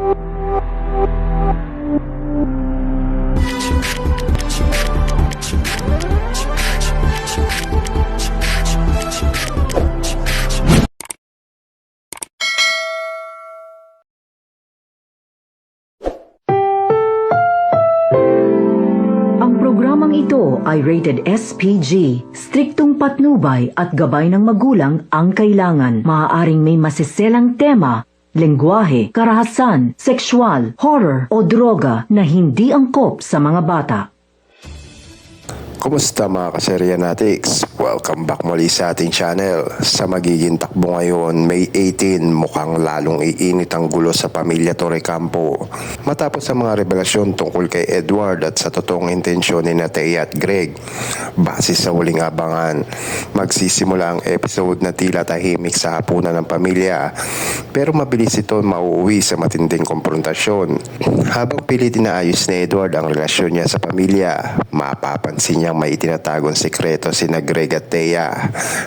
Ang programang ito ay rated SPG, striktong patnubay at gabay ng magulang ang kailangan. Maaaring may masiselang tema, lengguwahe, karahasan, sexual, horror o droga na hindi angkop sa mga bata. Kumusta mga kaseryanatics? Welcome back muli sa ating channel. Sa magiging takbo ngayon, May 18, mukhang lalong iinit ang gulo sa pamilya Torrecampo. Matapos ang mga revelasyon tungkol kay Edward at sa totoong intensyon ni Thea at Greg. Base sa huling abangan, magsisimula ang episode na tila tahimik sa hapunan ng pamilya. Pero mabilis ito mauuwi sa matinding konfrontasyon. Habang pilit inaayos ni Edward ang relasyon niya sa pamilya, mapapansin niya may itinatagong sekreto sina Greg at Thea.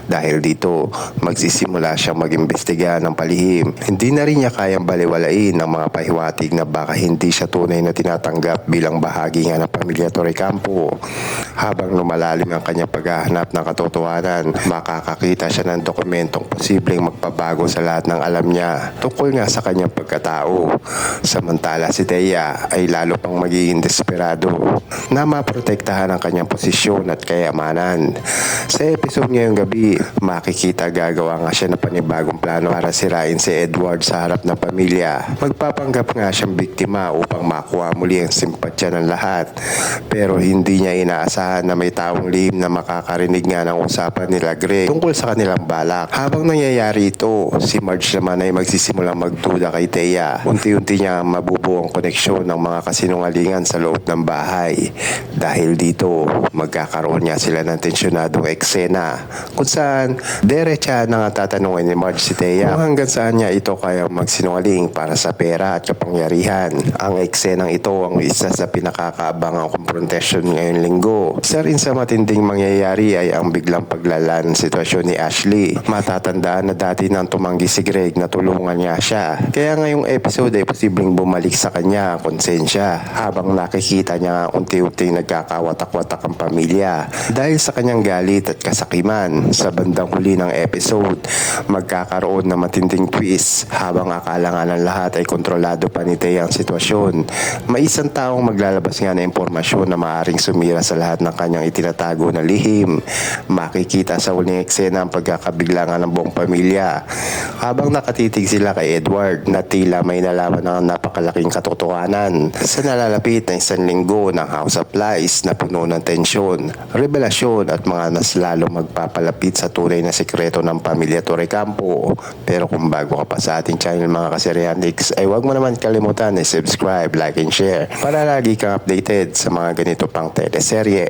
Dahil dito, magsisimula siyang mag-imbestiga ng palihim. Hindi na rin niya kayang baliwalain ang mga pahiwatig na baka hindi siya tunay na tinatanggap bilang bahagi nga ng pamilya Torrecampo. Habang lumalalim ang kanyang paghahanap ng katotohanan, makakakita siya ng dokumentong posibleng magpabago sa lahat ng alam niya tungkol nga sa kanyang pagkatao. Samantala si Thea ay lalo pang magiging desperado na maprotektahan ang kanyang posisyon at kayamanan. Sa episode ngayong gabi, makikita gagawa nga siya ng panibagong plano para sirain si Edward sa harap ng pamilya. Magpapanggap nga siyang biktima upang makuha muli ang simpatsya ng lahat. Pero hindi niya inaasahan na may taong lihim na makakarinig nga ng usapan nila Greg tungkol sa kanilang balak. Habang nangyayari ito, si Marge naman ay magsisimulang magduda kay Thea. Unti-unti niya mabubuo ang koneksyon ng mga kasinungalingan sa loob ng bahay. Dahil dito, magkakaroon niya sila ng tensyonadong eksena kung saan diretsa na nga tatanungin ni Marge si Thea kung hanggang saan niya ito kaya magsinungaling para sa pera at kapangyarihan. Ang eksenang ito ang isa sa pinakakaabangang konfrontasyon ngayong linggo. Isa rin sa matinding mangyayari ay ang biglang paglalan ng sitwasyon ni Ashley. Matatandaan na dati nang tumanggi si Greg na tulungan niya siya. Kaya ngayong episode ay posibleng bumalik sa kanya ang konsensya habang nakikita niya unti-unting nagkakawatak-watak ang pamilya dahil sa kanyang galit at kasakiman. Sa bandang huli ng episode, magkakaroon ng matinding twist habang akala nga ng lahat ay kontrolado pa ni Thea ang sitwasyon. May isang taong maglalabas nga na impormasyon na maaaring sumira sa lahat ng kanyang itinatago na lihim. Makikita sa huling eksena ang pagkakabigla nga ng buong pamilya habang nakatitig sila kay Edward na tila may nalaman ng napakalaking katotohanan sa nalalapit na isang linggo ng House of Lies na puno ng tensyon, revelasyon at mga mas lalong magpapalapit sa tunay na sekreto ng pamilya Torrecampo. Pero kung bago ka pa sa ating channel mga kaseryantics, ay huwag mo naman kalimutan na subscribe, like and share para lagi kang updated sa mga ganito pang teleserye.